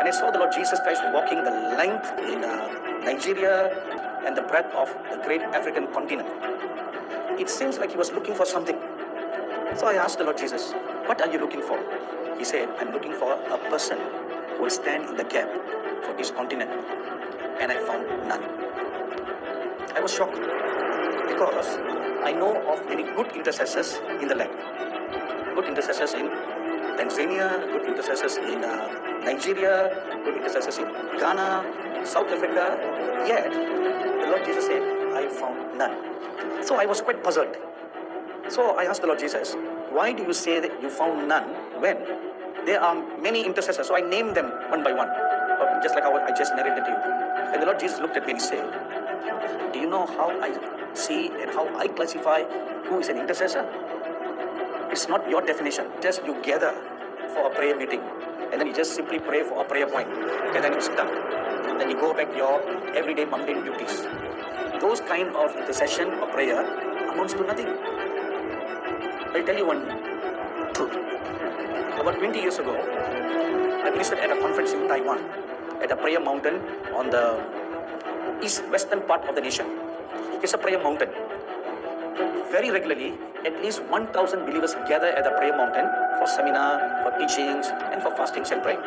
And I saw the Lord Jesus Christ walking the length in Nigeria and the breadth of the great African continent. It seems like he was looking for something. So I asked the Lord Jesus, what are you looking for? He said, I'm looking for a person who will stand in the gap for this continent. And I found none. I was shocked because I know of many good intercessors in the land. Good intercessors in Tanzania, good intercessors in Nigeria, good intercessors in Ghana, South Africa. Yet, the Lord Jesus said, I found none. So I was quite puzzled. So I asked the Lord Jesus, why do you say that you found none when there are many intercessors? So I named them one by one, just like how I just narrated to you. And the Lord Jesus looked at me and he said, do you know how I see and how I classify who is an intercessor? It's not your definition. Just you gather for a prayer meeting and then you just simply pray for a prayer point and then it's done. Then you go back to your everyday mundane duties. Those kind of intercession or prayer amounts to nothing. I'll tell you one truth. About 20 years ago, I ministered at a conference in Taiwan at a prayer mountain on the western part of the nation. It's a prayer mountain. Very regularly, at least 1,000 believers gather at the prayer mountain for seminar, for teachings, and for fastings and praying.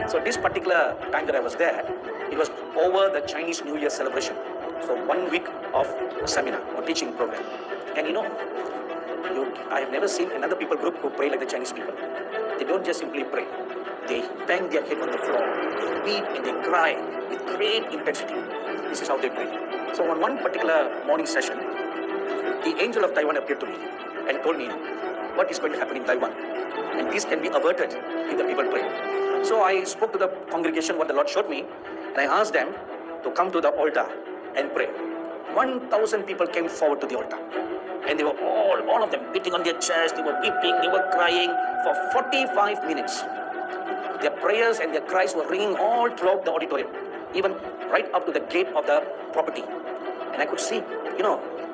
So this particular time that I was there, it was over the Chinese New Year celebration. So 1 week of a seminar or teaching program. And I have never seen another people group who pray like the Chinese people. They don't just simply pray. They bang their head on the floor, they weep and they cry with great intensity. This is how they pray. So on one particular morning session, the angel of Taiwan appeared to me and told me what is going to happen in Taiwan. And this can be averted if the people pray. So I spoke to the congregation what the Lord showed me, and I asked them to come to the altar and pray. 1,000 people came forward to the altar. And they were all of them beating on their chest, they were weeping, they were crying for 45 minutes. Their prayers and their cries were ringing all throughout the auditorium, even right up to the gate of the property. And I could see,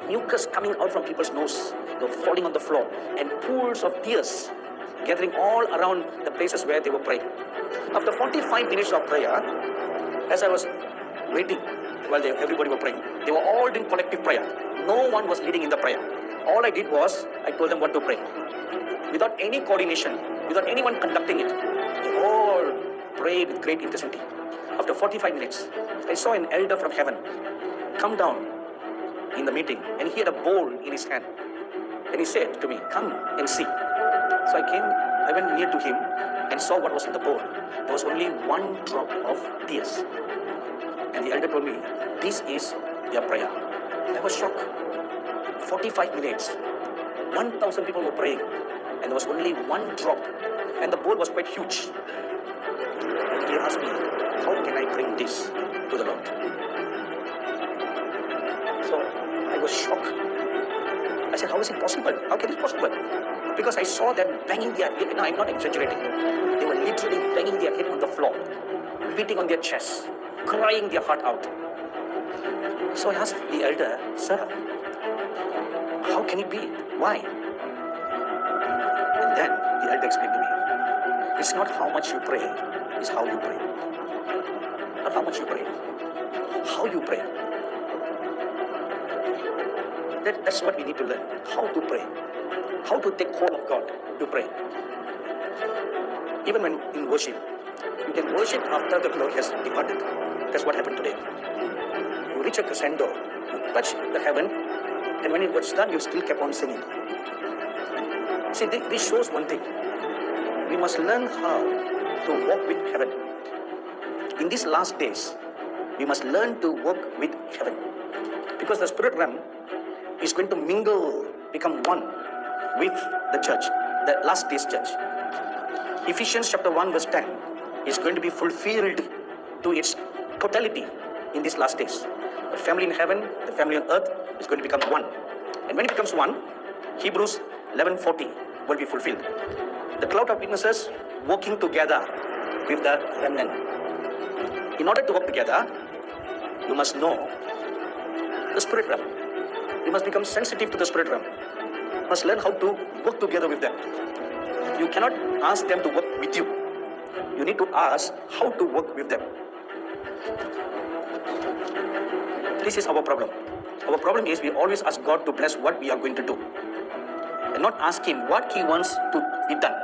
mucus coming out from people's nose, they were falling on the floor, and pools of tears gathering all around the places where they were praying. After 45 minutes of prayer, as I was waiting while everybody were praying, they were all doing collective prayer. No one was leading in the prayer. All I did was, I told them what to pray. Without any coordination, without anyone conducting it, they all prayed with great intensity. After 45 minutes, I saw an elder from heaven come down in the meeting, and he had a bowl in his hand. And he said to me, come and see. So I went near to him and saw what was in the bowl. There was only one drop of tears. And the elder told me, this is their prayer. I was shocked. 45 minutes, 1,000 people were praying, and there was only one drop, and the bowl was quite huge. And he asked me, how can I bring this to the Lord? So I was shocked. I said, how is it possible? How can it be possible? Because I saw them banging their head, I'm not exaggerating. They were literally banging their head on the floor, beating on their chests, crying their heart out. So I asked the elder, sir, how can it be? Why? And then the elder explained to me, it's not how much you pray, it's how you pray. Not how much you pray, how you pray. That's what we need to learn, how to pray. How to take hold of God to pray. Even when in worship, you can worship after the glory has departed. That's what happened today. You reach a crescendo, you touch the heaven, and when it was done, you still kept on singing. See, this shows one thing. We must learn how to walk with heaven. In these last days, we must learn to walk with heaven. Because the spirit realm is going to mingle, become one with the church, the last days church. Ephesians chapter 1 verse 10 is going to be fulfilled to its totality in these last days. The family in heaven, the family on earth is going to become one. And when it becomes one, Hebrews 11:40 will be fulfilled. The cloud of witnesses working together with the remnant. In order to work together, you must know the spirit realm. You must become sensitive to the spirit realm. You must learn how to work together with them. You cannot ask them to work with you. You need to ask how to work with them. This is our problem. Our problem is we always ask God to bless what we are going to do and not ask Him what He wants to be done.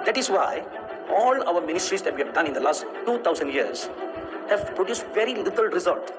That is why all our ministries that we have done in the last 2000 years have produced very little result.